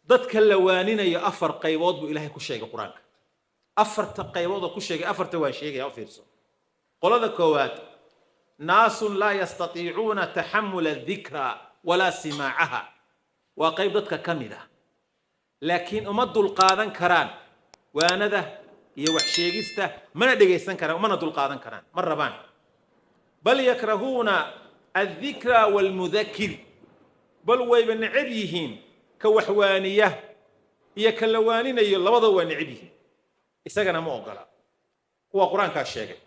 dadka la waaninayo afar qaybood buu ilaahay ku sheegay quraanka afarta qaybood oo ku sheegay afarta waa sheegay oo fiirso qolada koowaad naasun laa yastatiicuuna taxamula adikra walaa simaacaha waa qayb dadka ka mid ah laakiin uma dulqaadan karaan waanada iyo wax sheegista mana dhegaysan karaan mana dulqaadan karaan ma rabaan bal yakrahuuna adikra walmudakir bal wayba necab yihiin ka waxwaaniya iyo ka la waaninayo labada waa necab yihiin isagana ma ogola kuwa quraanka sheegay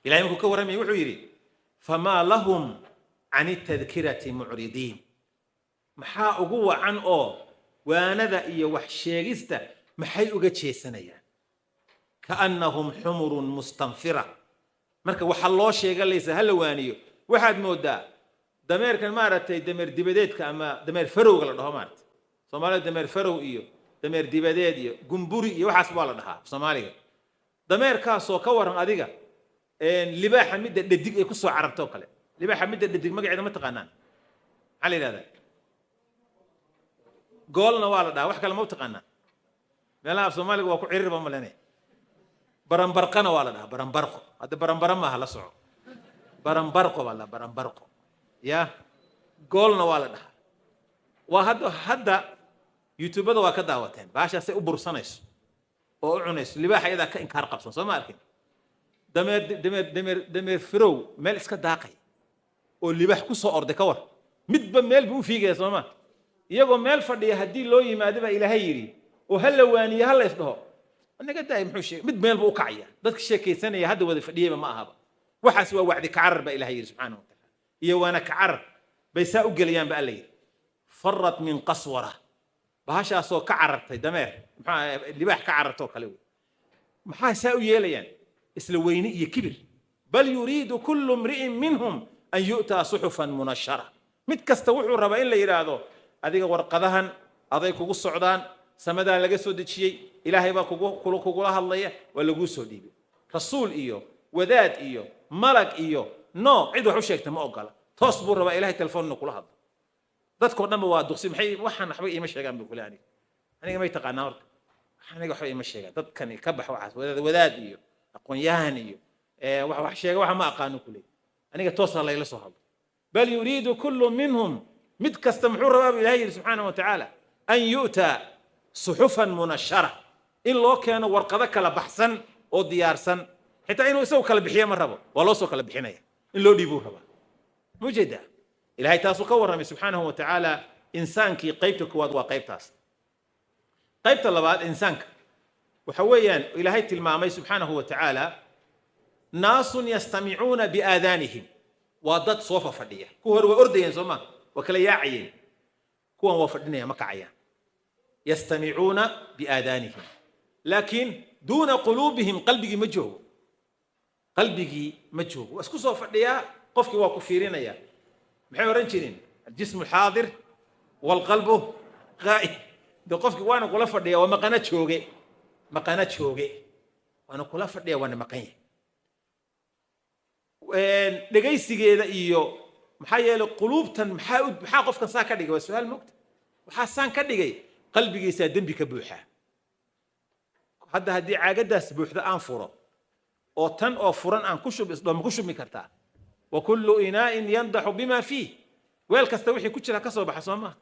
ilaahay markuu ka warramay wuxuu yidhi famaa lahum can tadkirati mucridiin maxaa ugu wacan oo waanada iyo wax sheegista maxay uga jeesanayaan kaannahum xumurun mustanfira marka waxa loo sheega laysa hal waaniyo waxaad moodaa dameerkan maaragtay dameer dibadeedka ama dameer farowga la dhaho maaragtay Soomaalida dameer farow iyo dameer dibadeed iyo gumburi iyo waxaas baa la dhahaa Soomaaliga dameerkaas oo ka waran adiga libaaxa midda dhadig ay ku soo carabto kale libaaxa midda dhadig magaceeda ma taqaanaan hal ilaada goolna waa la dhahaa wax kale ma taqaanaan meelaha Soomaaliga waa ku ciriir ba malanay baranbarqana waa la dhahaa baranbarqo hadda baranbara ma la soco baranbarqo wala baranbarqo ya goolna waa la dhahaa waa hadda youtube-da waa ka daawateen baashaas ay u bursanayso oo u cunayso libaaxa iyada ka inkaar qabsan soo ma arkin dameer firow meel iska daaqay oo libaax ku soo orday ka war midba meel buu u fiigaya soo ma iyagoo meel fadhiya haddii loo yimaado baa ilaahay yidhi oo hal waaniye hal is dhaho anaga daay muxuu sheegay mid meel buu u kacaya dadka sheekaysanaya hadda wada fadhiyayba ma ahaba waxaas waa wacdi kacarar baa ilaahay yidhi subxaanahu wa tacaala iyo waana kacarar bay saa u geliyaan ba alla yidhi farat min qaswara bahashaasoo ka carartay dameer maxaa libaax ka carartoo kale wey maxaa saa u yeelayaan isla weyni iyo kibir bal yuriidu kullu imri'in minhum an yu'taa suxufan munashara mid kasta wuxuu rabaa in la yidhaahdo adiga warqadahan aday kugu socdaan samadaa laga soo dejiyey ilaahay baa kugula hadlaya waa laguu soo dhiibay rasuul iyo wadaad iyo malag iyo no cid wax u sheegta ma ogola toos buu rabaa ilaahay telefoonna kula hadlo dadkoo dhanba waa duqsi maxay waxaan waxba iima sheegaan buu kule aniga may taqaanaa horta aniga waxba iima sheegaan dadkani ka bax waxaas wadaad iyo aqoon-yahan iyo wax sheega waxa ma aqaano kule aniga toosaa layla soo hadlo bal yuriidu kullu minhum mid kasta muxuu rabaa buu ilaahay yidhi subxaanahu wa tacaala an yu'taa suxufan munashara in loo keeno warqado kala baxsan oo diyaarsan xitaa inuu isagu kala bixiyo ma rabo waa loo soo kala bixinaya in loo dhiibuu rabaa mujeda ilaahay taasuu ka warramay subxaanahu wa tacaala insaankii qaybta koowaad waa qaybtaas qaybta labaad insaanka waxa weeyaan ilaahay tilmaamay subxaanahu wa tacaala naasun yastamicuuna biaadaanihim waa dad soo fadhiya kuwa hore waa ordayeen soo maa waa kala yaacayeen kuwan waa fadhinaya ma kacayaan yastamicuuna biaadaanihim laakiin duuna quluubihim qalbigii ma joogo waa isku soo fadhiyaa qofkii waa ku fiirinaya maxay oran jireen aljismu xaadir walqalbu qaa'id de qofkii waana kula fadhiya waa maqana jooge waana kula fadhiya waana maqan yahay dhegaysigeeda iyo maxaa yeelay quluubtan maxaa qofkan saa ka dhigay waa su-aal mogta waxaa saan ka dhigay qalbigiisaa dembi ka buuxaa hadda haddii caagadaas buuxda aan furo oo tan oo furan aan ku shubmi kartaa wa kullu inaa'in yandaxu bima fiih weel kasta wixii ku jira ka soo baxa soo maaha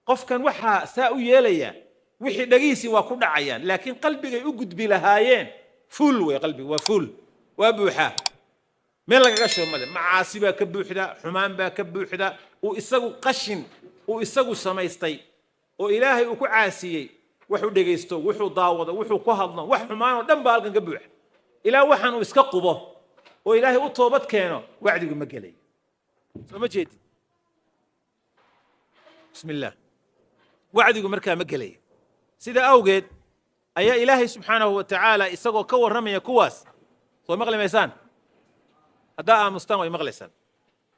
qofkan waxaa saa u yeelaya wixii dhagihiisii waa ku dhacayaan laakiin qalbigay u gudbi lahaayeen fuul wey qalbiga waa fuul waa buuxaa meel lagaga shubo male macaasi baa ka buuxda xumaan baa ka buuxda uu isagu qashin uu isagu samaystay oo ilaahay uu ku caasiyey wuxuu dhegaysto wuxuu daawado wuxuu ku hadlo wax xumaan oo dhan baa halkan ka buuxa ilaa waxaan uu iska qubo oo ilaahay u toobad keeno wacdigu ma gelay soo ma jeedin bismillah wacdigu markaa ma gelay sida awgeed ayaa ilaahay subxaanahu wa tacaala isagoo ka warramaya kuwaas soo maqli maysaan haddaa aamustaan way maqlaysaan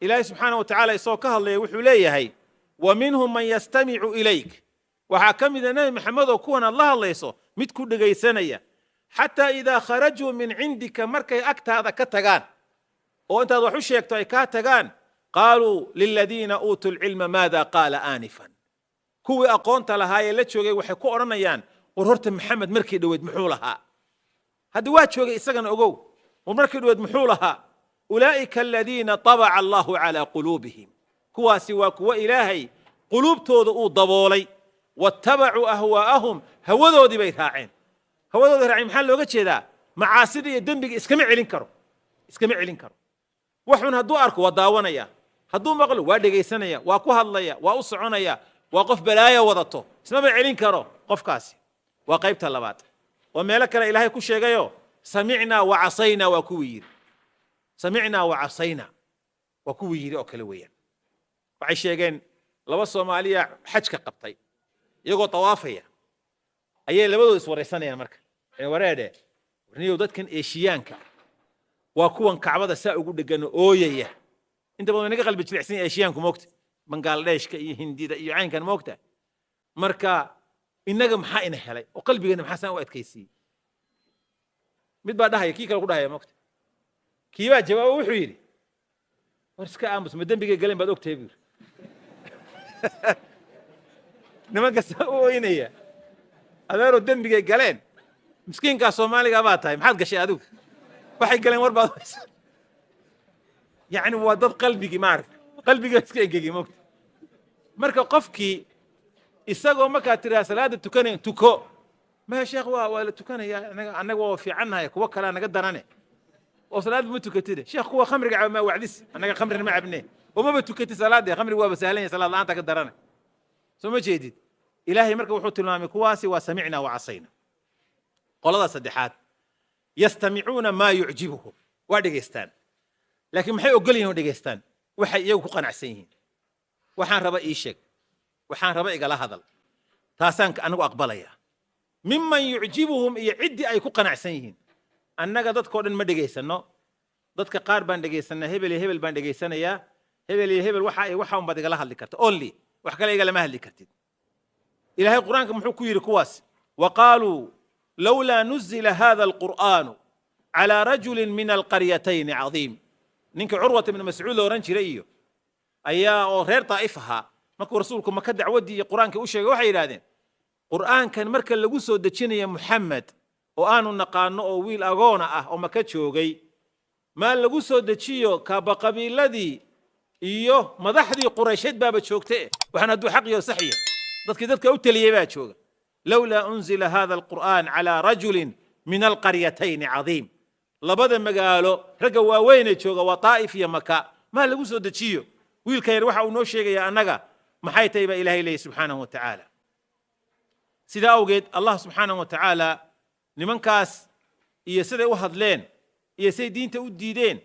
ilaahay subxaanahu wa tacaala isagoo ka hadlaya wuxuu leeyahay wa minhum man yastamicu ilayk waxaa ka mida nebi maxamed oo kuwan aad la hadlayso mid ku dhegaysanaya xataa idaa kharajuu min cindika markay agtaada ka tagaan oo intaad wax u sheegto ay kaa tagaan qaaluu liladiina uutuu lcilma maada qaala aanifan kuwii aqoonta lahaa ee la joogay waxay ku odhanayaan war horta maxamed markii dhoweed muxuu lahaa hadda waa joogay isagana ogow war markii dhoweed muxuu lahaa ulaa'ika aladiina tabaca allahu calaa quluubihim kuwaasi waa kuwa ilaahay quluubtooda uu daboolay wattabacuu ahwaa'ahum hawadoodii bay raaceen hawadooda raaceen maxaa looga jeedaa macaasida iyo dembiga iskama celin karo waxun hadduu arko waa daawanaya hadduu maqlo waa dhegaysanaya waa ku hadlaya waa u soconaya waa qof balaayo wadato ismaba celin karo qofkaasi waa qaybta labaad oo meelo kale ilaahay ku sheegayo samicnaa wa casaynaa waa kuwii yidhi samicnaa wa casaynaa waa kuwii yidhi oo kale weeyaan waxay sheegeen laba soomaaliya xajka qabtay iyagoo tawaafaya ayay labadooda iswaraysanayaan marka wareedhe warniyow dadkan eeshiyaanka waa kuwan kacbada saa ugu dhegano ooyaya inta badan naga qalbi jilicsan eeshiyaanku moogta bangaaladheeshka iyo hindida iyo caynkan moogta marka inaga maxaa ina helay oo qalbigeena maxaa saan u adkaysiiyey mid baa dhahaya kii kale ku dhahaya moogta kii baa jawaabo wuxuu yidhi war iska aamus ma dembigay galeen baad ogtahay buu yidhi nimanka saa u ooynaya adeeroo dembigay galeen miskiinkaa soomaaliga baa tahay maxaad gashay adigu waxay galeen war baad haysa yacni waa dad qalbigii maaragta qalbigaa iska engegay moogta marka qofkii isagoo markaad tiraa salaada tukanaya tuko maya sheekh waa la tukanayaa annaga waa fiicannahay kuwa kalea naga darane oo salaad ma tukatide sheekh kuwa khamriga caba maa wacdis annaga khamrina ma cabne oo maba tukatid salaadee khamriga waaba sahlan yahay salaad la'aanta ka darane soo ma jeedid ilaahay marka wuxuu tilmaamay kuwaasi waa samicnaa wa casayna qolada saddexaad yastamicuuna maa yucjibuhum waa dhegaystaan laakiin maxay ogol yihiin oo dhegaystaan waxay iyagu ku qanacsan yihiin waxaan raba ii sheeg waxaan raba igala hadal taasaan anagu aqbalaya miman yucjibuhum iyo ciddii ay ku qanacsan yihiin annaga dadkoo dhan ma dhegaysanno dadka qaar baan dhegaysanaa hebel iyo hebel baan dhegaysanayaa hebel iyo hebel waxa unbaad igala hadli karta only wax kale igalama hadli kartid ilaahay qur-aanka muxuu ku yidhi kuwaas waqaaluu lawlaa nuzila hada alqur'aanu calaa rajulin min alqaryatayni cadiim ninka curwata ibnu mascuud la oran jiray iyo ayaa oo reer daa'if ahaa markuu rasuulku maka dacwaddii iyo qur-aankii u sheegay waxay yidhahdeen qur'aankan marka lagu soo dejinaya muxamed oo aanu naqaano oo wiil agoona ah oo maka joogay maa lagu soo dejiyo kaaba qabiiladii iyo madaxdii quraysheed baaba joogte waxaan hadduu xaq iyo saxiya dadka u taliyey baa jooga lawlaa unzila hada alqur'aan calaa rajulin min alqaryatayni cadiim labada magaalo ragga waaweynee jooga waa taa'if iyo maka maa lagu soo dejiyo wiilka yar waxa uu noo sheegayaa annaga maxay tahay baa ilaahay leeyahy subxaanahu wa tacaala sidaa awgeed allah subxaanahu wa tacaala nimankaas iyo siday u hadleen iyo siday diinta u diideen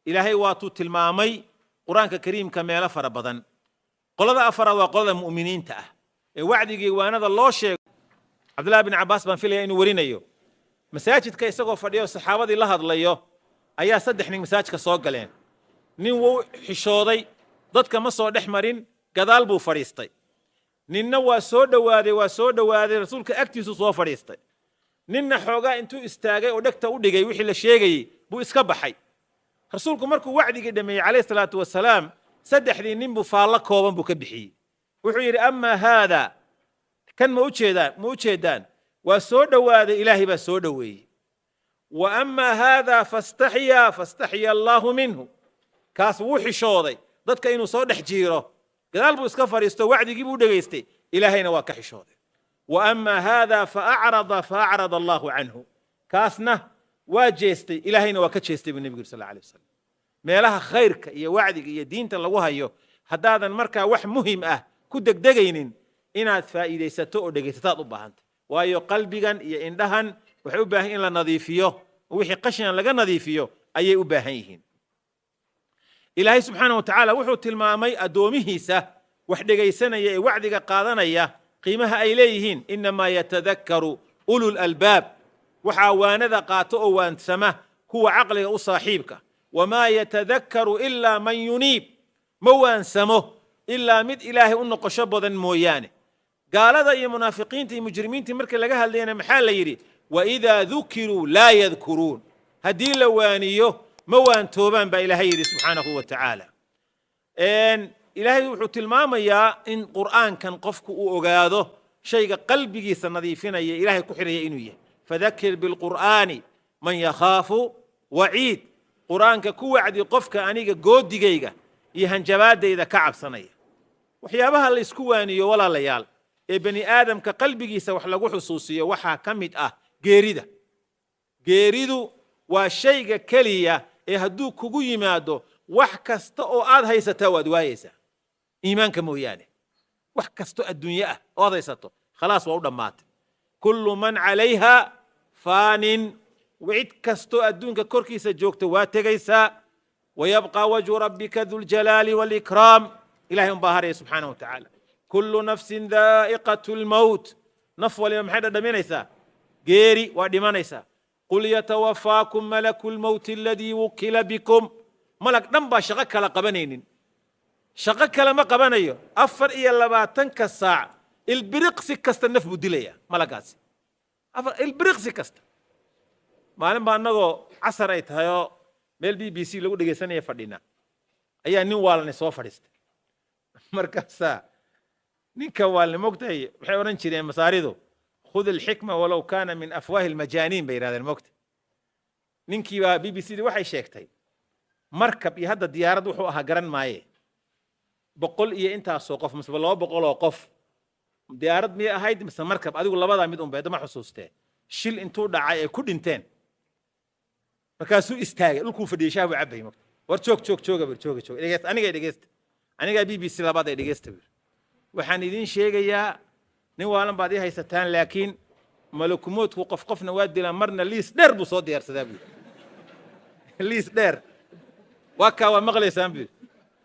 ilaahay waatuu tilmaamay qur-aanka kariimka meelo fara badan qolada afaraad waa qolada mu'miniinta ah ee wacdigii waanada loo sheego cabdullahi bin cabbaas baan filaya inuu warinayo masaajidka isagoo fadhiyo saxaabadii la hadlayo ayaa 3 nin masaajidka soo galeen nin wuu xishooday dadka ma soo dhex marin gadaal buu fadhiistay ninna waa soo dhowaaday rasuulka agtiisu soo fadhiistay ninna xoogaa intuu istaagay oo dhegta u dhigay wixii la sheegayey buu iska baxay rasuulku markuu wacdigii dhameeyey calayhi salaatu wasalaam 3 nin buu faallo kooban buu ka bixiyey wuxuu yidhi amaa haada kan ma u jeedaan waa soo dhowaaday ilaahay baa soo dhoweeyey wa amaa haada fastaxya allaahu minhu kaas wuu xishooday dadka inuu soo dhex jiiro gadaal buu iska fadhiisto wacdigii buu dhegaystay ilaahayna waa ka xishooday wa amaa haada faacrada allaahu canhu kaasna waa jeestay ilaahayna waa ka jeestay buu nebigu yiri sal alay wasalam meelaha khayrka iyo wacdiga iyo diinta lagu hayo haddaadan markaa wax muhim ah ku degdegaynin inaad faa'iidaysato oo dhegaysataad u baahantay waayo qalbigan iyo indhahan waxay u baahan in la nadiifiyo oo wixii qashinan laga nadiifiyo ayay u baahan yihiin ilaahay subxaanahu wa tacaala wuxuu tilmaamay addoomihiisa wax dhegaysanaya ee wacdiga qaadanaya qiimaha ay leeyihiin inamaa yatadakkaru ulul albaab waxaa waanada qaato oo waansama kuwa caqliga u saaxiibka wamaa yatadakkaru ilaa man yuniib ma waansamo ilaa mid ilaahay u noqosho badan mooyaane gaalada iyo munaafiqiinta iyo mujrimiintii markii laga hadlayna maxaa la yidhi waidaa dukiruu laa yadkuruun haddii la waaniyo ma waantoobaan baa ilaahay yidhi subxaanahu wa tacaala إلهي وحوت الماميا إن قرآن كان قفك وأغاده شيء قلبي سنظيفنا يا إلهي كحرية إنوية فذكر بالقرآن من يخاف وعيد قرآن كو وعدي قفك أنيق قود دقيقة يهنجباد إذا كعب صنية وحيابها اللي اسكواني ولا ليال بني آدم كقلبي سوحلقو حصوصية وحا كمد قيريدة قيريدو والشيء كلية هدو كوغو يمادو وحكستو آد هيستا ودوايسا إيمانك موياني وحكستو الدنيا آد هيستو خلاص وعودا مات كل من عليها فان وعد كستو الدنيا كوركيسا جوكتو واتغيسا ويبقى وجه ربك ذو الجلال والإكرام إلهي مباهر سبحانه وتعالى كل نفس ذائقة الموت نفوى لما محدد منيسا غيري ودمانيسا قل يتوفاكم ملك الموت الذي وكل بكم ملك نمبا شغك لقبنين شغك لما قبنيو أفر إيا لباتنك الساعة البرقسي كست النف بدليا ملكاسي أفر البرقسي كست معلم بأنه عصر ايتهايو ميل BBC لغو دقي سنة يفردينا أيها نوالني سوفرست مركزا نينكا والي موقتي وحيوران شيرين مساردو خذ الحكمة ولو كان من أفواه المجانين بين هذا الموقت نينكي BBC دي وحي شيكتي مركب يهدى الديارة وحوها قرن مايه بقول إيه أنت سوقف مثل الله بقول وقف ديارة مية هايد مثل مركب أدي والله بعد ميدهم بعد ما حسوسته شيل انتو دعاية كل انتين فكاسو استاج لكم في ديشة وعبي مكت ورشوك شوك شوك بير شوك شوك أنا جاي دقيست أنا جاي BBC لبعض دقيست بير وحنيدين شيء يا نوالم بعدها هي ستان لكن ملكموت وقف قفنا وادي لمرنا ليس در بصوت ديار سدابي ليس در وكا ومغلي سامبي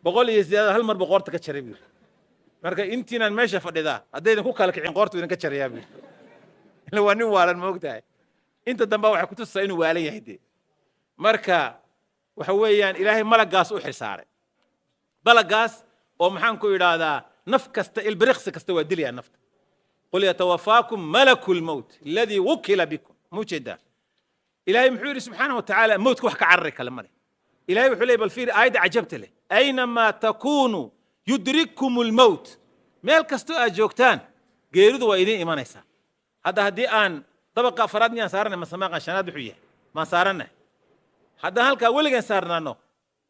بقول يزيادة هالمر بقورتك تشربي مركا انتنا الماشى فديدا هدينا كو كلك عين قورت وين كتشريابي لو نوالن موقتها انت دنبا waxa ku tusay inuu waalan yahay de marka waxa weeyaan ilaahay malagaas u xilsaaray balagaas oo maxaan ku yiraahdaa naf kasta ilbiriqsi kasta waa dilaya nafta qul yatawafaakum malakul maut alladhi wukila bikum mujida ilaahay muxuu subhanahu wa ta'ala mawtka wax ka carri kalmada ilaahay wuxuu leeyahay bal fiir aayada ajabta leh aynama takunu yudrikumul maut meel kasta aad joogtaan geeridu waa idin imanaysaa hadda haddii aan طبقة فرادني أنصارنا مسمى عشان بحويه ما صارنا هذا هالك أول جن صارنا نو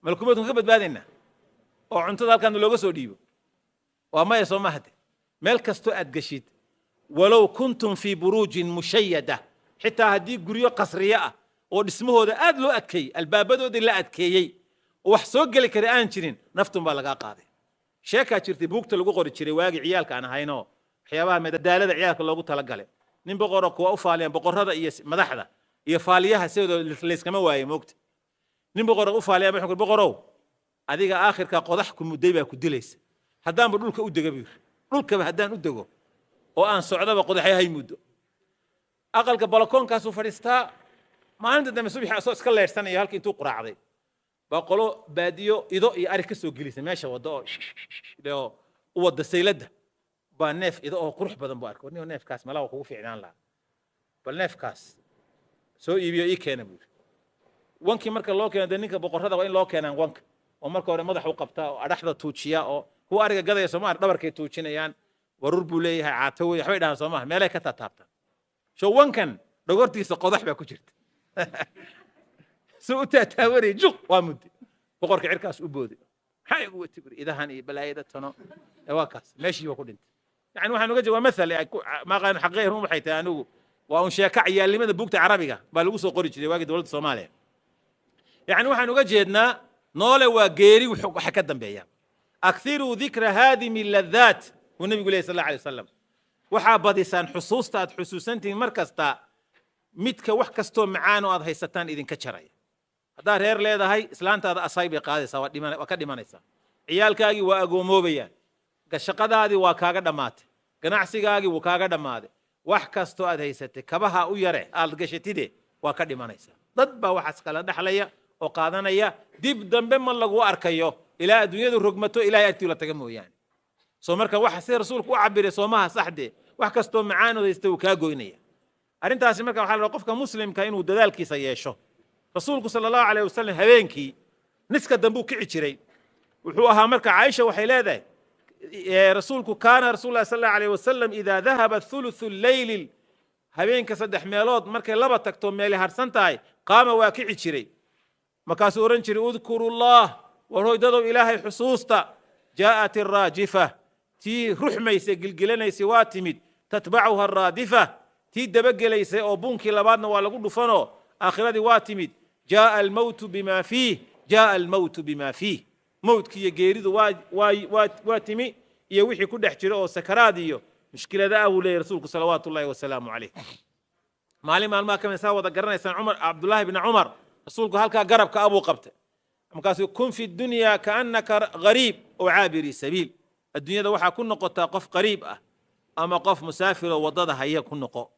ملكومتهم كبد بعدين وعنت ذلك كانوا لوجو سوديو وما يسمى هذا ملك استوعد جشيد ولو كنتم في بروج مشيدة حتى هذه قرية قصرية واسمه هذا أدلو أكي الباب ده لا أكيي وحسوق لي كريان شرين نفتم بالغا قاضي شيكا شرتي بوقت لوجو قري شري واقع عيالك أنا هاينو حيوان مدلالة عيالك لوجو تلقى nin boqor oo u faaliyan boqorada iyo madaxda iyo faaliyaha sidoo leeskama waayay moogta nin boqor oo u faaliya wuxuu boqorow adiga aakhirka qodax ku muday baa ku dilaysa hadaan ba dhulka u dagabiir dhulka ba hadaan u dago oo aan socdaba qodaxay hay muddo aqalka balkoonkaas u fadhiistaa maalinta dambe subax soo iska leersanaya halkii intuu quraacday baqolo baadiyo ido iyo ari ka soo gelisay meesha wado oo u wada saylada بنف إذا هو قروح بدن بارك ونيو نف كاس ملاو هو في عنان لا بالنف كاس سو يبيو إيه كان بقول وانك مرك الله كان دنيك بقرة هذا وين الله كان وانك ومرك ورا مضح وقبته أرحض توتشيا أو هو أرجع جذا يسمع دبر كي توتشينا يان ورب بوليه عاتوي حبيت أنا سماه ملاك تتابت شو وانكن دقرتي سقضح بكوجرت سو تتوري جو وامد بقرك عركاس أبودي هاي قوة تبري إذا هني بلايدة تنو واكاس ماشي وكل انت يعني واحد نقول جوا مثل ما قال حقيهم حيتانو وأن شاكعيا اللي من بوقت عربية بالوسو قريش اللي واجد ولد الصومالي يعني واحد نقول جدنا نول وجيري وحكدم بيا أكثر ذكر هذه من اللذات والنبي يقول صلى الله عليه وسلم وحابدي سان حسوسنتي مركز تا متك وحكستو معانو هذا هي ستان إذن كشرية هذا هير ليه هاي إسلام هذا أصايب قاضي سوا ديمان وكديمان إسا عيالكاجي وأقوموا بيان كشقدادي وكاغا دمات ganacsigaagi wuu kaaga dhamaaday wax kasto aad haysatay kabaha u yare aad gashatide waa ka dhimanaysa dad baa waxaas kala dhaxlaya oo qaadanaya dib dambe ma lagu arkayo ilaa adduunyadu rogmato ilaa ay la taga mooyaan soo marka waxa si rasuulku u cabiray soomaha saxde wax kasto macaanooda istaw ka goynaya arintaasi marka waxa la qofka muslimka inuu dadaalkiisa yeesho rasuulku sallallahu alayhi wasallam habeenkii niska dambu kici jiray وحوها مركع عائشة وحيلاده رسولك كان رسول الله صلى الله عليه وسلم إذا ذهب ثلث الليل هبين كصدح ميلود مركع لبا تكتو ميلي هرسنتاي قام واكعي شري مكاسورن شري اذكروا الله وروي ددو إلهي حصوصتا جاءت الراجفة تي روح ميسي قلقلنا سواتمد تتبعها الرادفة تي دبقليسي أو بونكي لبادنا ولا قلو فنو آخرة واتمد جاء الموت بما فيه جاء الموت بما فيه موت كي يجيرد واتمي يوحي كل احتراء وسكراديو مشكلة ذا أولي رسولك صلوات الله وسلامه عليه معلم ما كان يساوى ذكرنا يسان عمر عبد الله بن عمر رسولك هلك قرب كأبو قبته مكاس يكون في الدنيا كأنك غريب أو عابر سبيل الدنيا ده وحا كن نقطة قف قريب أما قف مسافر وضدها هي كن نقطة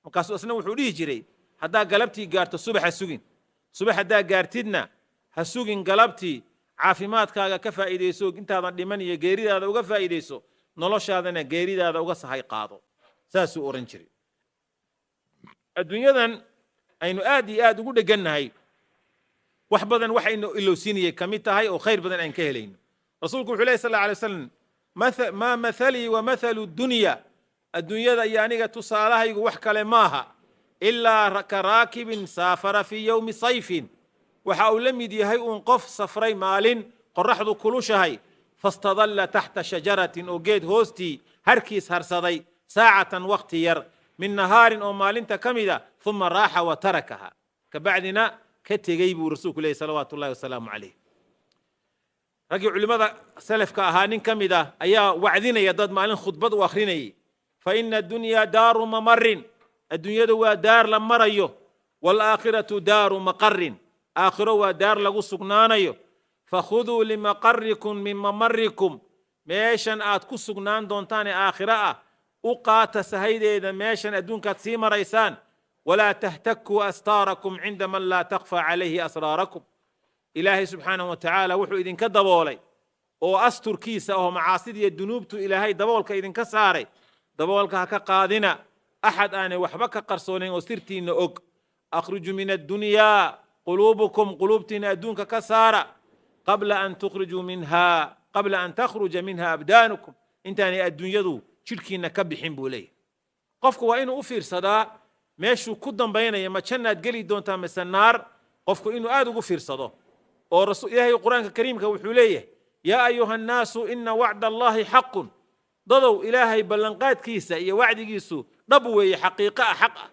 مكاس أصلا وحوليه جري هدا قلبتي قارت الصبح السجن صبح هدا قارتنا هالسجن قلبتي caafimaadkaaga ka faa'iideyso intaadan dhiman iyo geeridaada uga faa'iideyso noloshaadana geeridaada uga sahay qaado saasuu oran jiray adduunyadan aynu aad iyo aad ugu dhegannahay wax badan waxaynu ilowsiinayay ka mid tahay oo khayr badan aan ka helayno rasuulku wuxuu leeyahay sallallahu alayhi wasallam ma mathali wa mathalu dunya adduunyada iyo aniga tusaalahaygu wax kale maaha ilaa ka raakibin saafara fi yawmi sayfin waxa uu la mid yahay uun qof safray maalin qorraxdu kulushahay fastadalla taxta shajaratin oo geed hoostii harkiis harsaday saacatan waqti yar min nahaarin oo maalinta ka mida uma raaxa wa tarakaha kabacdina ka tegey buu rasuulku leeyahy salawaatu ullahi wasalaamu calayh raggii culimmada salafka ahaa nin ka mid ah ayaa wacdinaya dad maalin khudbad u akhrinayay fa ina addunyaa daaru mamarin adduunyadu waa daar la marayo waalaakhiratu daaru maqarin آخره ودار لغو سقنانيو فخذوا لمقركم من ممركم ميشان آتكو سقنان دونتاني آخرة أقات سهيدة إذا ميشان أدونك تسيم ريسان ولا تهتكوا أستاركم عند من لا تخفى عليه أسراركم إلهي سبحانه وتعالى وحو إذن كدبولي أو أستر كيسة أو معاصدي الدنوبت إلهي دبولك إذن كساري دبولك هكا قادنا أحد آني وحبك قرصونين وسرتين أك أخرج من الدنيا قلوبكم قلوبتنا أدونك كسارة قبل أن تخرج منها أبدانكم انتاني الدنيا دو شركينا كبحين بولي قفكو وإنو أفير صدا ماشو كدن بينا يما كنا تقلي دون تامس النار قفكو إنو آدو أفير صدا ورسول إلهي القرآن الكريم كوحوليه يا أيها الناس إن وعد الله حق ضدو إلهي بلنقات كيسا يا وعد كيسو نبوي حقيقة حقا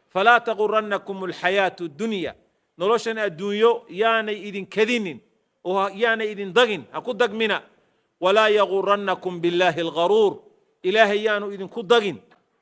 فلا تغرنكم الحياة الدنيا noloshan adduunyo yaanay idin kadinin oo yaanay idin dagin ha ku dagmina walaa yagurannakum billaahi algharuur ilaahay yaanu idinku dagin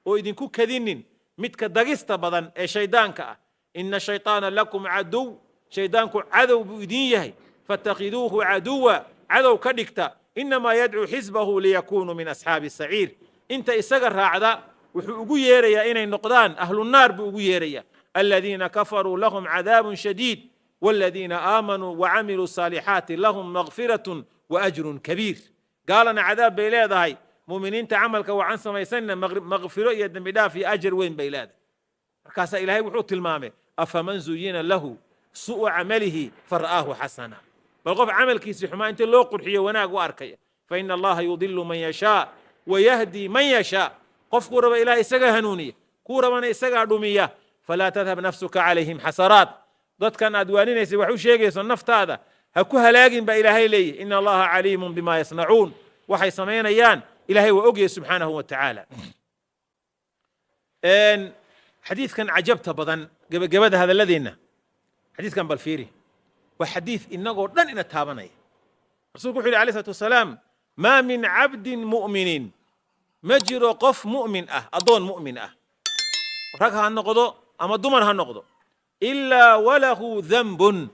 oo idinku kadinin midka dagista badan ee shaydaanka ah inna shaytaana lakum caduw shaydaanku cadow buu idin yahay fatakhiduuhu caduwa cadow ka dhigta inamaa yadcuu xisbahu liyakuunuu min asxaabi saciir inta isaga raacda wuxuu ugu yeerayaa inay noqdaan ahlunaar buu ugu yeerayaa الذين كفروا لهم عذاب شديد والذين آمنوا وعملوا الصالحات لهم مغفرة وأجر كبير قال أنا عذاب بيلاد هاي مؤمنين تعملك وعن سميسن مغفرة يدن بدا في أجر وين بيلاد كاسا إلهي وحوت المامة أفمن زين له سوء عمله فرآه حسنا بل عمل كيسي حما أنت لو قرحية وناق وأركية فإن الله يضل من يشاء ويهدي من يشاء قف كورب إلهي سقى هنونية كورب من سقى دومية فلا تذهب نفسك عليهم حسرات ضد كان أدوانين يسوحوا شيء يسون نفط هذا هكوها لاقين بإلهي لي إن الله عليم بما يصنعون وحي سمين أيان إلهي وأقي سبحانه وتعالى إن حديث كان عجبت بضن قبل هذا الذي حديث كان بالفيري وحديث إنه لن إنتهابني رسول عليه الصلاة والسلام ما من عبد مؤمن مجر قف مؤمن أضون مؤمن ركها النقض أما دمر هالنقض إلا وله ذنب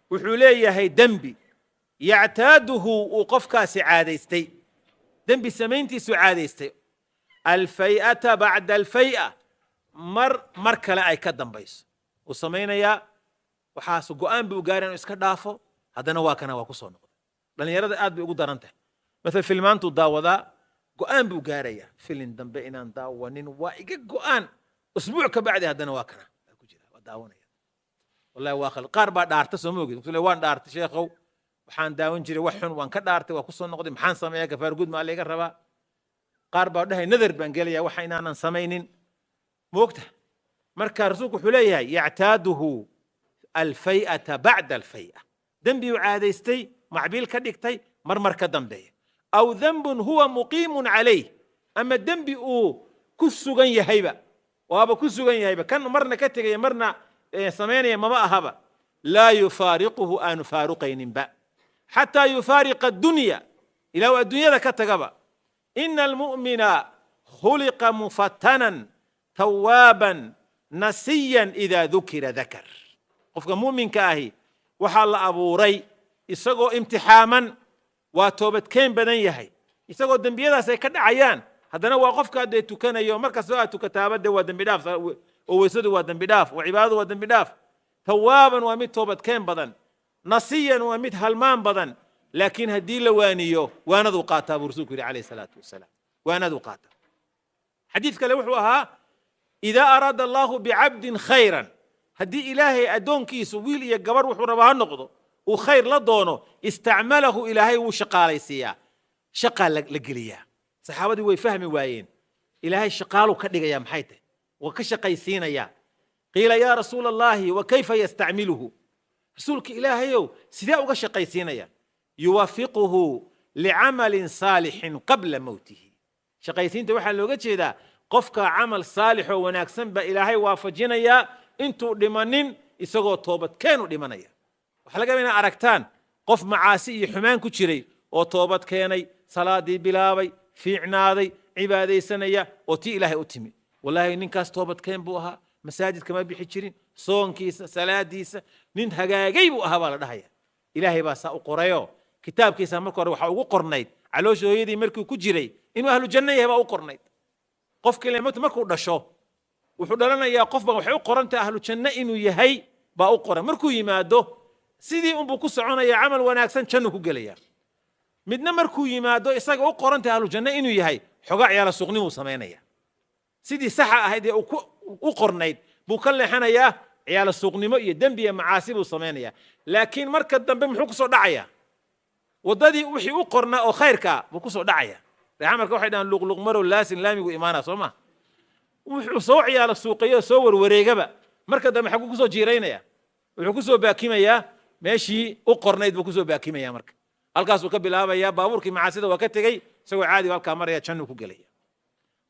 وحوليه هي ذنبي يعتاده وقفك سعادستي ذنبي سمينتي سعادستي الفيئة بعد الفيئة مركلا أي كدن بيس وسمينا يا وحاسو قوان بوغارين وإسكدافو هذا نواكنا واكسو نقض لأن يرد آد بيقود رانته مثل فيلمان تداو ذا قوان بوغاريا فيلن دنبئنا داوانين وايقا قوان أسبوع كبعد هذا نواكنا وداونا والله واخل قاربا دارت سموغي قلت له وان دارت شيخو waxaan daawan jiray wax xun waan ka dhaartay waa ku soo noqday maxaan sameeyaa kafaar gud ma laga rabaa qaar baa dhahay nadar baan gelayaa waxa inaanan samaynin moogta marka rasuulku wuxuu leeyahay yactaaduhu alfay'ata bacda alfay'a dembi uu caadaystay macbiil ka dhigtay marmar ka dambeeya aw dambun huwa muqiimun calayh ama dembi uu ku sugan yahayba waaba ku sugan yahayba kan marna ka tegaya marna samaynaya mama ahaba laa yufaariquhu aanu faaruqayninba xataa yufaariqa addunya ilaa adduunyada ka tagaba ina almu'mina khuliqa mufattanan tawaaban nasiyan idaa dukira dakar qofka mu'minka ahi waxaa la abuuray isagoo imtixaaman waa toobadkeen badan yahay isagoo dembiyadaas ay ka dhacayaan haddana waa qofka dee tukanayo markastoo aad tukataaba dee waa dembi dhaaf oo weysadu waa dembi dhaaf oo cibaadadu waa dembi dhaaf tawaaban waa mid toobadkeen badan nasiyan waa mid halmaan badan laakiin haddii la waaniyo waanaduu qaataa buu rasuulku yidhi calayhi salaatu wasalaam waanaduu qaataa xadiid kale wuxuu ahaa idaa araada allahu bicabdin khayran haddii ilaahay addoonkiisu wiil iyo gabar wuxuu rabaa ha noqdo uu khayr la doono istacmalahu ilaahay wuu shaqaalaysiiyaa shaqaa la geliyaa saxaabadii way fahmi waayeen ilaahay shaqaaluu ka dhigayaa maxay tahay waa ka shaqaysiinayaa qiila yaa rasuula allahi wa kayfa yastacmiluhu rasuulka ilaahayow sidee uga shaqaysiinaya yuwafiquhu licamalin saalixin qabla mowtihi shaqaysiinta waxaa looga jeedaa qofka camal saalix oo wanaagsan baa ilaahay waafajinayaa intuu dhimanin isagoo toobadkeenu dhimanaya waxaa laga yaabaa inaad aragtaan qof macaasi iyo xumaan ku jiray oo toobad keenay salaadii bilaabay fiicnaaday cibaadaysanaya oo tii ilaahay u timi wallaahi ninkaas toobadkeen buu ahaa masaajidka ma bixi jirin soonkiisa salaadiisa nin hagaagay buu ahaa baa la dhahaya ilaahay baa saa u qorayoo kitaabkiisa marka hore waxaa ugu qornayd caloosha hooyadii markuu ku jiray inuu ahlu janno yahay baa u qornayd qofka ilaa markuu dhasho wuxuu dhalanayaa qof baa waxay u qorantahay ahlu janno inuu yahay baa u qoran markuu yimaado sidii unbuu ku soconaya camal wanaagsan jannu ku gelaya midna markuu yimaado isaga u qorantahay ahlu janno inuu yahay xogaa ciyaala suuqnimuu samaynaya sidii saxa ahayd ee u qornayd buu ka leexanayaa ciyaala suuqnimo iyo dembi iyo macaasi buu samaynayaa laakiin marka dambe muxuu kusoo dhacayaa waddadii wixii u qornaa oo khayrka buu kusoo dhacaya reexamarka waxay dhahaan luqluq marow laasin laamigu imaana soo ma wuxuu soo ciyaala suuqayo soo warwareegaba marka dambe xaguu kusoo jiiraynaya wuxuu kusoo baakimayaa meeshii u qornayd buu kusoo baakimaya marka halkaasuu ka bilaabayaa baabuurkii macaasida waa ka tegey isagoo caadi halkaa maraya jannuu ku gelaya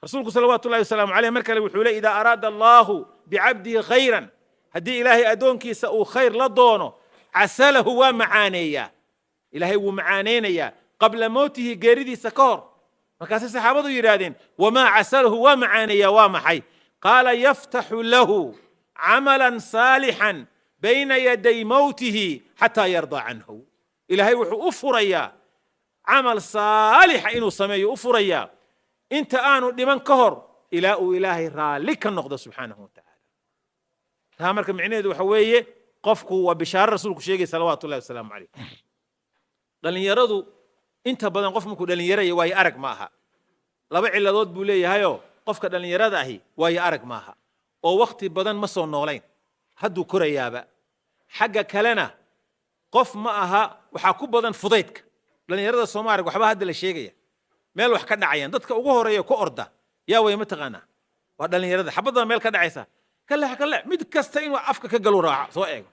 rasuulku salawaatu ullahi wasalaamu caleyh mar kale wuxuu leey idaa araada allaahu bicabdihi khayran haddii ilaahay addoonkiisa uu khayr la doono casalahu waa macaaneeyaa ilaahay wuu macaaneynayaa qabla mowtihi geeridiisa ka hor markaasay saxaabadu yidhaahdeen wamaa casalahu waa macaaneeyaa waa maxay qaala yaftaxu lahu camalan saalixan bayna yaday mowtihi xataa yardaa canhu ilaahay wuxuu u furayaa camal saalixa inuu sameeyo u furayaa inta aanu dhiman ka hor ilaa uu ilaahay raalli ka noqdo subxaanahu watacaala taa marka micnaheedu waxa weeye qofku waa bishaaro rasuulku sheegay salawaatu ullahi wasalaamu caleyh dhallinyaradu inta badan qof markuu dhallinyaraya waayo arag ma aha laba ciladood buu leeyahayoo qofka dhallinyarada ahi waayo arag ma aha oo wakhti badan ma soo noolayn hadduu korayaaba xagga kalena qof ma aha waxaa ku badan fudaydka dhallinyarada soomaaliga waxba hadda la sheegaya meel wax ka dhacayaan dadka ugu horeeya ku orda yaa way mataqaanaa waa dhallinyarada xabadda meel ka dhacaysa kale mid kasta inuu afka ka galu raaco soo eego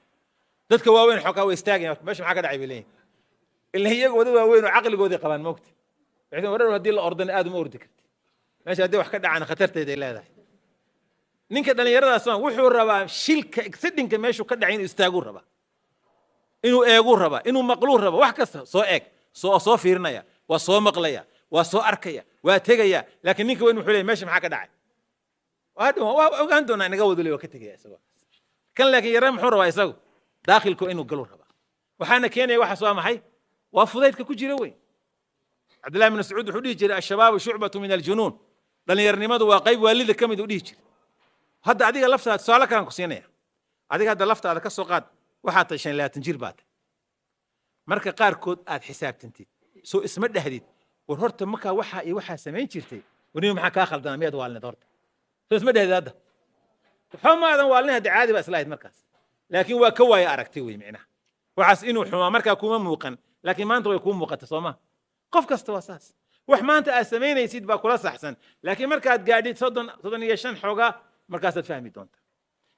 dadka waaweyn xogaa way istaagayaan meesha maxaa ka dhacay bay leeyihin ilaa iyagooda waaweyn oo caqligoodii qabaan moogta waxay warar haddii la ordana aad uma ordi karti meesha haddii wax ka dhacana khatarteeday leedahay ninka dhallinyaradaas wuxuu rabaa shilka accidentka meeshuu ka dhacay inuu istaaguu rabaa inuu eeguu rabaa inuu maqluu rabaa wax kasta soo eeg soo fiirinaya waa soo maqlaya waa soo arkaya waa tegaya laakiin ninka weyn wuxuu leeyahay meesha maxaa ka dhacay waa ogaan doonaa inaga wadule waa ka tegaya isagoo kan laakiin yaraan muxuu rabaa isagu daakhilku inuu galuu rabaa waxaana keenaya waxaas waa maxay waa fudaydka ku jira weyn cabdillahi bin mascuud wuxuu dhihi jiray ashabaabu shucbatu min aljunuun dhallinyarnimadu waa qayb waalida ka mid uu dhihi jiray hadda adiga laftaada tusaale kalaan ku siinaya adiga hadda laftaada ka soo qaad waxaad tahay 25 jir baad marka qaarkood aad xisaabtantid soo isma dhahdid war horta markaa waxaa iyo waxaa samayn jirtay warniyo maxaa kaa khaldana miyaad waalneed horta soo isma dhahdid hadda waxaa maadan waalnay hadda caadi baa islahayd markaas laakiin waa ka waaya aragtay wey micnaha waxaas inuu xumaa markaa kuma muuqan laakiin maanta way kuu muuqata soo ma qof kasta waa saas wax maanta aad samaynaysid baa kula saxsan laakiin markaad gaadhid 35 xoogaa markaasaad fahmi doonta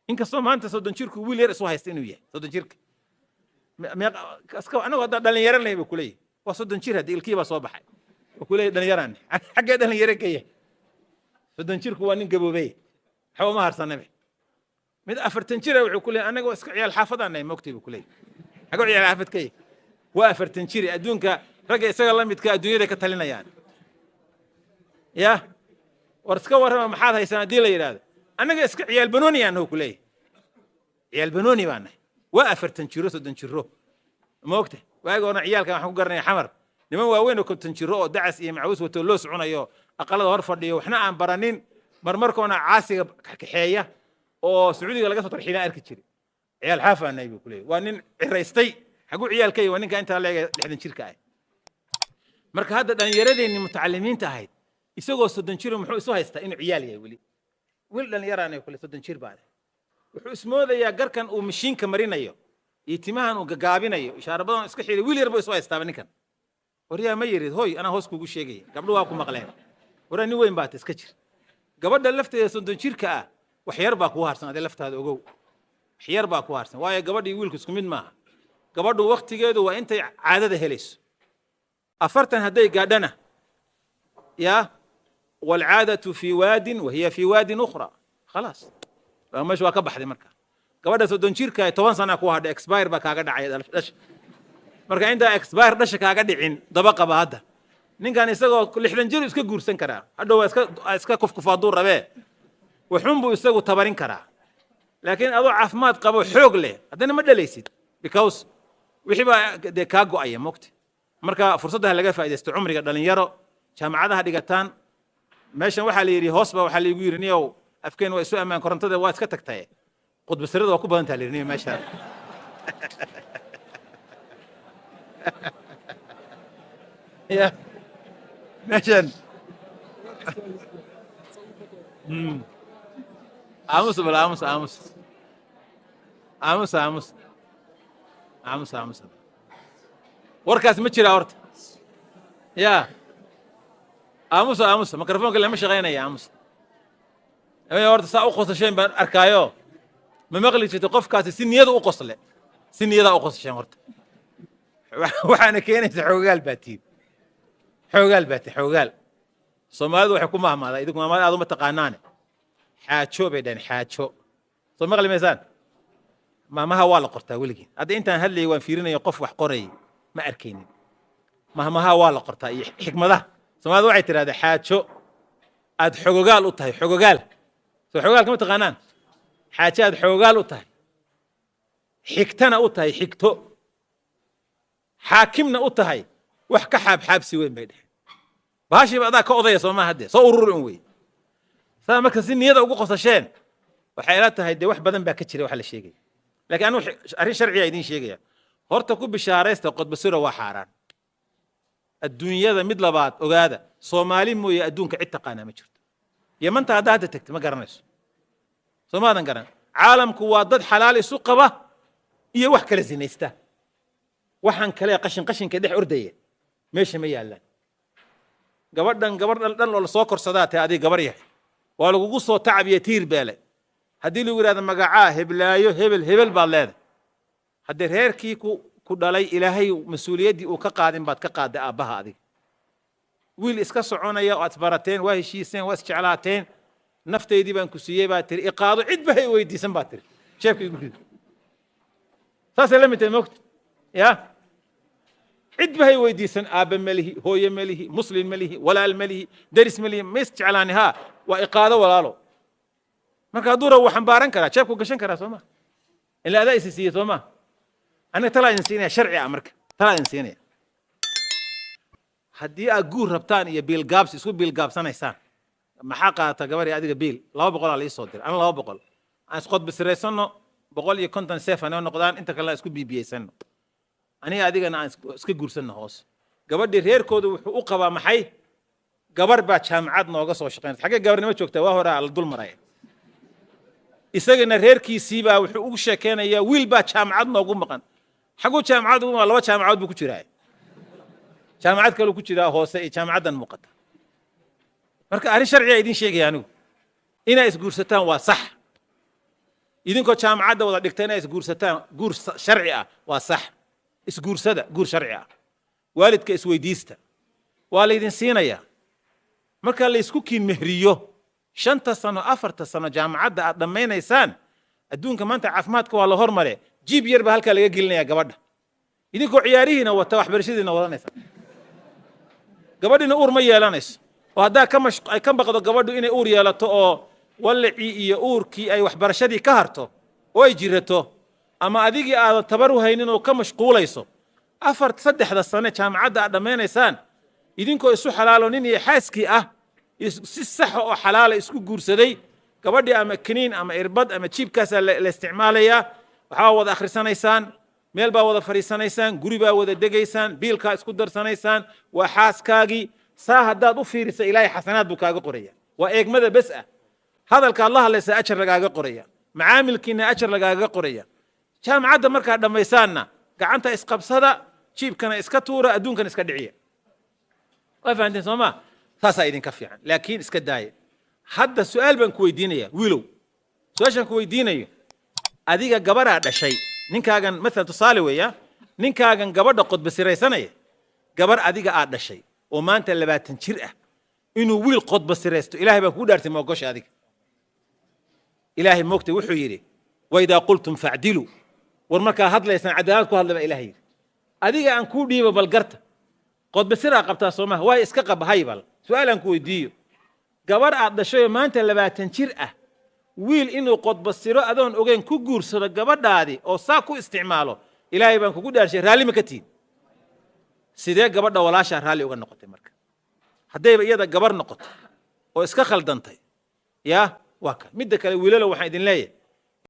inkastoo maanta 30 jirku wiil yar isu haysta inuu yahay 30 jirka anagu hadda dhalinyaranay buu kuleeyahay waa 30 jir hadii ilkii baa soo baxay oo kuleeyahay dhalinyaran xagee dhalinyaro ka yahay 30 jirku waa nin gaboobay xaw ma harsanay mid 40 jir wuxuu kuleeyahay anagu iska ciyaal xaafadana ay moogtay buu kuleeyahay xagoo ciyaal xaafad ka yahay waa 40 jir adduunka ragga isaga la midka adduunyada ka talinayaan ya war iska warama maxaad haysan hadii la yiraahdo anaga iska ciyaal banooni aan oo kuleeyahay ciyaal banooni baan waa 40 jiro 30 jiro moogtay waagoona ciyaalka waxaan ku garanay xamar niman waaweyn oo 50 jiro oo dacas iyo macawis wato loo soconayo aqalada hor fadhiyo waxna aan baranin marmarkoona caasiga kaxeeya oo sacuudiga laga soo tarxiina arki jiray ciyaal xaafaanay buu kuleeyahay waa nin ciraystay xagu ciyaalkay waa ninka inta leeyahay 60 jirka ah marka hadda dhalinyaradeenni mutacallimiinta ahayd isagoo 30 jir muxuu isu haystaa inuu ciyaal yahay wiil dhalinyaraanay kule 30 jir baa wuxuu ismoodayaa garkan uu mashiinka marinayo iyo timahan uu gagaabinayo ishaaro badan iska xiray wiil yar buu isu haystaa ninkan wariyaa ma yirid hoy ana hoos kugu sheegay gabdho waa ku maqleen waraa nin weyn baad iska jir gabadha lafteeda 30 jirka ah wax yar baa ku harsan aday laftaada ogow wax yar baa ku harsan waayo gabadhii wiilku isku mid maaha gabadhu waqtigeedu waa intay caadada helayso afartan haday gaadhana ya والعادة في واد وهي في واد أخرى خلاص مش waa ka baxday marka gabadha 30 jirka 10 sano ku hadhay expire ba kaaga dhacay dhash marka inta expire dhash kaaga dhicin daba qaba hadda ninkan isagoo 60 jir iska guursan kara hadhow iska kufkufaadu rabe wuxuun buu isagu tabarin kara laakiin adoo caafimaad qabo xoog leh hadana ma dhalaysid because wixii ba de ka go'ay moogti marka fursadaha laga faa'iideysto umriga dhalinyaro jaamacadaha dhigataan meeshan waxa la yiri hoos ba waxa la igu yiri niyow afkeen waa isu amaan korontada waa iska tagtay qudba sirada waa ku badan tahay niyow meesha ya meeshan aamus warkaas ma jira horta ya aamus mikrofoonka lama shaqeynaya aamus ay horta saa u qosasheen baan arkaayo ma maqli jirto qofkaasi si niyada u qosle si niyada u qosasheen horta waxaana keenaysa xoogaal xoogaal Soomaalidu waxay ku maamaadaa idinku maamada aad uma taqaanaan xaajo bay dhan xaajo soo maqli meesaan maamaha waa la qortaa weligiin hadda intaan hadlay waan fiirinayo qof wax qoray ma arkaynin maamaha waa la qortaa iyo xikmadaha Soomaalidu waxay tiraahdaa xaajo aad xogogaal u tahay xogogaal soo xogogaal kama taqaanaan xaajo aad xogogaal u tahay xigtana u tahay xigto xaakimna u tahay wax ka xaabxaabsi weyn bay dhahay baashi baad ka odaya Soomaa hadda soo ururin way saa marka si niyada ugu qosasheen waxay ila tahay de wax badan baa ka jira wax la sheegay laakiin anu arrin sharci ah idin sheegaya horta ku bishaaraysta qodba siro waa xaraan adduunyada mid labaad ogaada Soomaali mooye adduunka cid taqaana ma jirto Yamanta hadda tagtay ma garanayso Soomaadan garan caalamku waa dad xalaal isu qaba iyo wax kala sinaysta waxaan kale qashinka dhex ordaya meesha ma yaalaan gabadhan dhan oo soo korsadaa tahay adiga gabar yahay waa lagu soo tacbiye tiir beele hadii lagu yiraahdo magacaa heblaayo hebel baad leedahay hadii reerkii ku dhalay ilaahay mas'uuliyadii uu ka qaadin baad ka qaaday aabaha adiga wiil iska soconaya oo asbarateen waa heshiiseen waa isjeclaateen nafteedii baan ku siiyay baa tiri iqaado cid bahay weydiisan baa tiri sheekay igu rid saasay la mid tahay moogta ya cid bahay weydiisan aaba malihi hooyo malihi muslim malihi walaal malihi daris malihi ma isjeclaaniha waa iqaado walaalo marka duura waxaan baaran karaa sheekku gashan karaa Soomaa ilaa adaa isiisiyo Soomaa أنا طلع إنسانية شرعية أمريكا طلع إنسانية هدي أجور ربطان يا بيل جابس يسوي بيل جابس أنا إنسان محاقة تجبري أديك بيل لا بقول عليه صدر أنا لا بقول أنا سقط بسرعة بقول يكون تنسف أنا نقدان أنت كلا يسكو بي سنة أنا أديك أنا إسكو جور سنة هوس جبر دي هير كود وحقوقه محي جبر باتشام عاد ناقص وشقين حاجة جبر نمشي وقت وهو على الدول مرايا إسقنا هير كي سيبا وحقوق شكينا يا ويل باتشام عاد ناقوم مكان حقو jaamacad uma laba jaamacad buu ku jiraa jaamacad kale ku jira hoose ee jaamacadan muuqata marka arrin sharci idin sheegay anigu inay isguursataan waa sax idinkoo jaamacadda wada dhigtay inay isguursataan guur sharci ah waa sax isguursada guur sharci ah waalidka isweydiista waa la idin siinayaa marka la isku kiin mehriyo 5 sano 4 sano jaamacadda aad dhammaynaysaan adduunka maanta caafimaadka waa la hormare jiib yar ba halka laga gelinayaa gabadha idinkoo ciyaarihiina wata waxbarashadiina wadanaysa gabadhina uur ma yeelanayso oo haddaa ka baqdo gabadhu inay uur yeelato oo walacii iyo uurkii ay waxbarashadii ka harto oo ay jirato ama adigii aadan tabar u haynin oo ka mashquulayso 3 sano jaamacadda aad dhammaynaysaan idinkoo isu xalaalo nin iyo xaaskii ah si sax oo xalaala isku guursaday gabadhii ama kiniin ama irbad ama jiibkaasaa la isticmaalayaa waxaa wada akhrisanaysaan meel baa wada fadhiisanaysaan guri baa wada degaysaan biilkaa isku darsanaysaan waa xaaskaagii saa haddaad u fiirisa ilaahay xasanaad buu kaaga qoraya waa eegmada bes ah hadalka allah leysa ajar lagaaga qoraya macaamilkiina ajar lagaaga qoraya jaamacadda markaa dhammaysaanna gacanta isqabsada jiibkana iska tuura adduunkana iska dhiciya waa fahanteen soo maa saasaa idinka fiican laakiin iska daaya hadda su'aal baan ku weydiinaya wiilow su'aashaan ku weydiinayo adiga gabaraa dhashay ninkaagan maalan tusaale weeya ninkaagan gabadha qodbasiraysanaya gabar adiga aad dhashay oo maanta 20 jir ah inuu wiil qodbasiraysto ilaahay baan kuu dhaartay moogosha adiga ilaahay moogtay wuxuu yidhi waidaa qultum facdiluu war markaa hadlaysaan cadaalad ku hadla baa ilaahay yidhi adiga aan kuu dhiibo bal garta qodbasiraa qabtaa soo maha waay iska qab haybal su'aal aan ku weydiiyo gabar aad dhashay maanta 20 jir ah wiil inuu qodbasiro adoon ogeyn ku guursado gabadhaadii oo saa ku isticmaalo ilaahay baan kugu dhaarshay raalli ma ka tihin sidee gabadha walaashaa raalli uga noqotay marka haddayba iyada gabar noqoto oo iska khaldantay yaa waa ka midda kale wiilalo waxaan idin leeyahay